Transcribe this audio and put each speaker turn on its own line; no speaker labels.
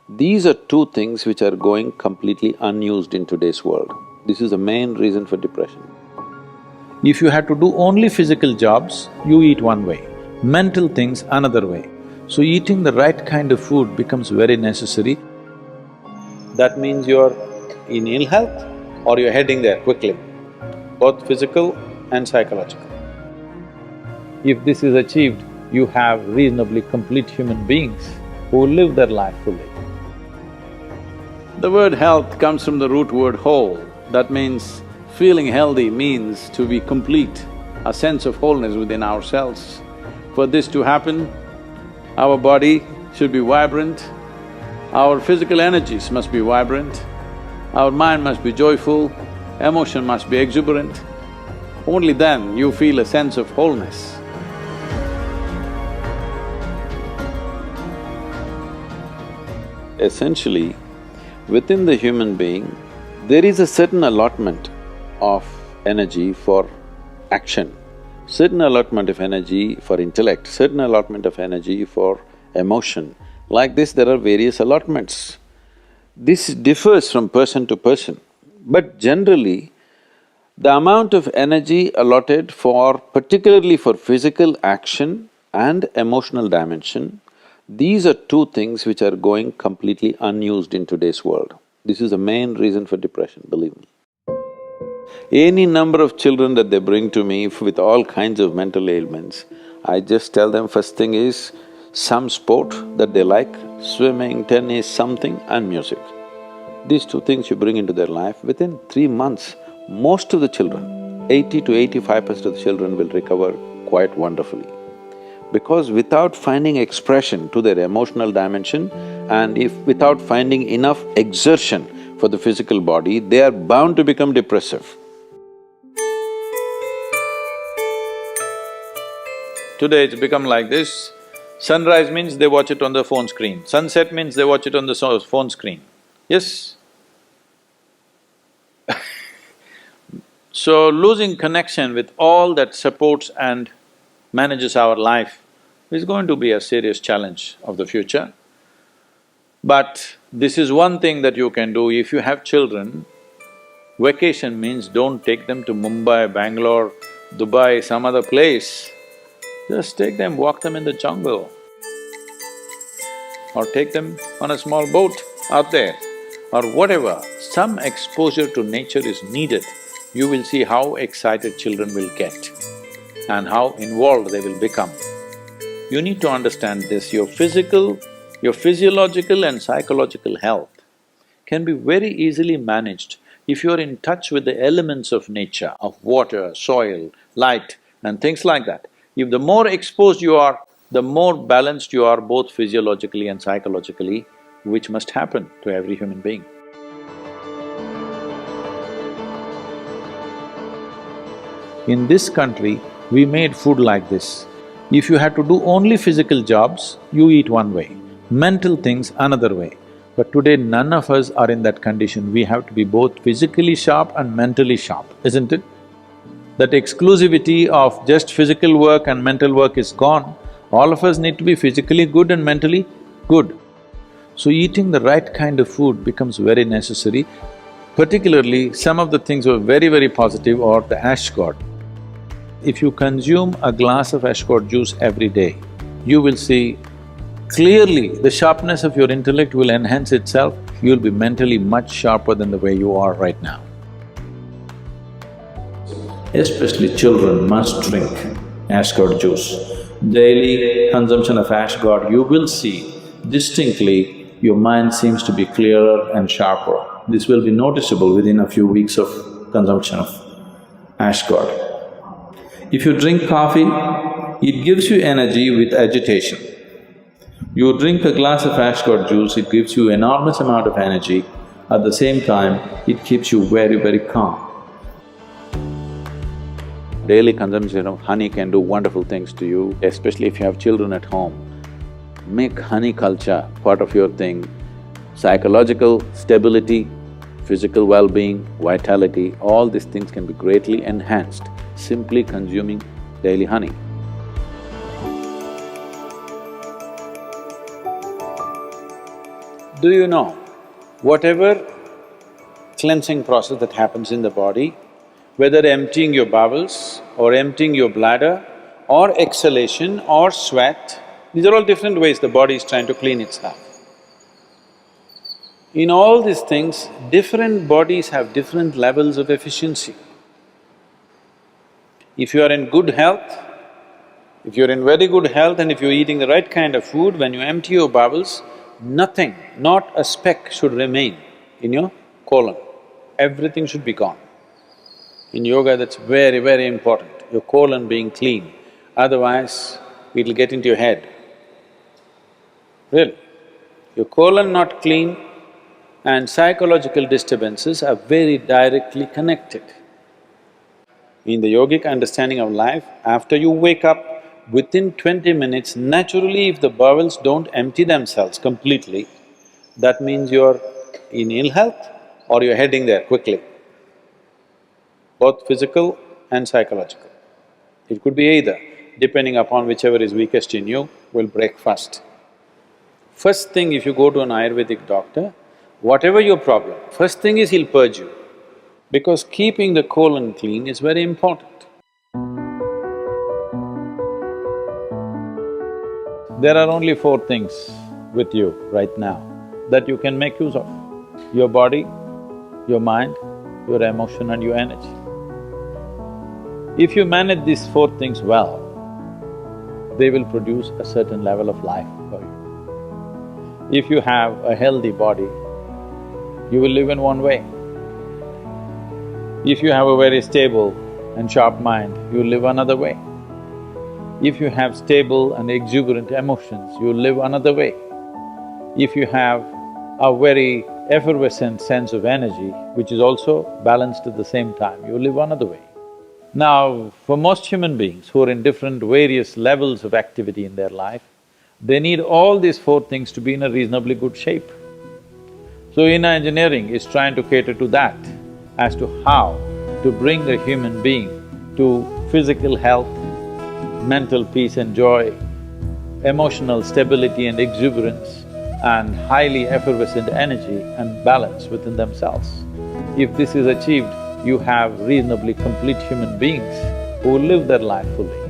These are two things which are going completely unused in today's world. This is the main reason for depression.
If you had to do only physical jobs, you eat one way, mental things another way. So eating the right kind of food becomes very necessary.
That means you're in ill health or you're heading there quickly, both physical and psychological.
If this is achieved, you have reasonably complete human beings who live their life fully.
The word health comes from the root word whole. That means feeling healthy means to be complete, a sense of wholeness within ourselves. For this to happen, our body should be vibrant, our physical energies must be vibrant, our mind must be joyful, emotion must be exuberant. Only then you feel a sense of wholeness. Essentially, within the human being, there is a certain allotment of energy for action, certain allotment of energy for intellect, certain allotment of energy for emotion. Like this, there are various allotments. This differs from person to person, but generally, the amount of energy allotted for… particularly for physical action and emotional dimension, these are two things which are going completely unused in today's world. This is the main reason for depression, believe me. Any number of children that they bring to me with all kinds of mental ailments, I just tell them first thing is some sport that they like, swimming, tennis, something, and music. These two things you bring into their life, within 3 months, most of the children, 80 to 85% of the children will recover quite wonderfully. Because without finding expression to their emotional dimension and if without finding enough exertion for the physical body, they are bound to become depressive. Today it's become like this, sunrise means they watch it on the phone screen, sunset means they watch it on the phone screen. Yes? So losing connection with all that supports and manages our life is going to be a serious challenge of the future. But this is one thing that you can do. If you have children, vacation means don't take them to Mumbai, Bangalore, Dubai, some other place. Just take them, walk them in the jungle. Or take them on a small boat out there, or whatever. Some exposure to nature is needed. You will see how excited children will get and how involved they will become. You need to understand this, your physiological and psychological health can be very easily managed if you're in touch with the elements of nature, of water, soil, light and things like that. If the more exposed you are, the more balanced you are both physiologically and psychologically, which must happen to every human being.
In this country, we made food like this. If you had to do only physical jobs, you eat one way, mental things another way. But today none of us are in that condition, we have to be both physically sharp and mentally sharp, isn't it? That exclusivity of just physical work and mental work is gone. All of us need to be physically good and mentally good. So eating the right kind of food becomes very necessary. Particularly, some of the things were very positive are the ash god. If you consume a glass of ash god juice every day, you will see clearly the sharpness of your intellect will enhance itself, you'll be mentally much sharper than the way you are right now. Especially children must drink ash god juice. Daily consumption of ash god, you will see distinctly your mind seems to be clearer and sharper. This will be noticeable within a few weeks of consumption of ash god. If you drink coffee, it gives you energy with agitation. You drink a glass of ash god juice, it gives you enormous amount of energy. At the same time, it keeps you very calm.
Daily consumption of honey can do wonderful things to you, especially if you have children at home. Make honey culture part of your thing. Psychological stability, physical well-being, vitality, all these things can be greatly enhanced simply consuming daily honey.
Do you know, whatever cleansing process that happens in the body, whether emptying your bowels or emptying your bladder or exhalation or sweat, these are all different ways the body is trying to clean itself. In all these things, different bodies have different levels of efficiency. If you are in good health, if you're in very good health and if you're eating the right kind of food, when you empty your bowels, nothing, not a speck should remain in your colon. Everything should be gone. In yoga, that's very, very important, your colon being clean, otherwise it'll get into your head. Really. Your colon not clean and psychological disturbances are very directly connected. In the yogic understanding of life, after you wake up, within 20 minutes, naturally if the bowels don't empty themselves completely, that means you're in ill health or you're heading there quickly, both physical and psychological. It could be either, depending upon whichever is weakest in you, will break first. First thing, if you go to an Ayurvedic doctor, whatever your problem, first thing is he'll purge you, because keeping the colon clean is very important. There are only four things with you right now that you can make use of: your body, your mind, your emotion and your energy. If you manage these four things well, they will produce a certain level of life for you. If you have a healthy body, you will live in one way. If you have a very stable and sharp mind, you will live another way. If you have stable and exuberant emotions, you will live another way. If you have a very effervescent sense of energy, which is also balanced at the same time, you will live another way. Now, for most human beings who are in different various levels of activity in their life, they need all these four things to be in a reasonably good shape. So inner engineering is trying to cater to that, as to how to bring a human being to physical health, mental peace and joy, emotional stability and exuberance, and highly effervescent energy and balance within themselves. If this is achieved, you have reasonably complete human beings who will live their life fully.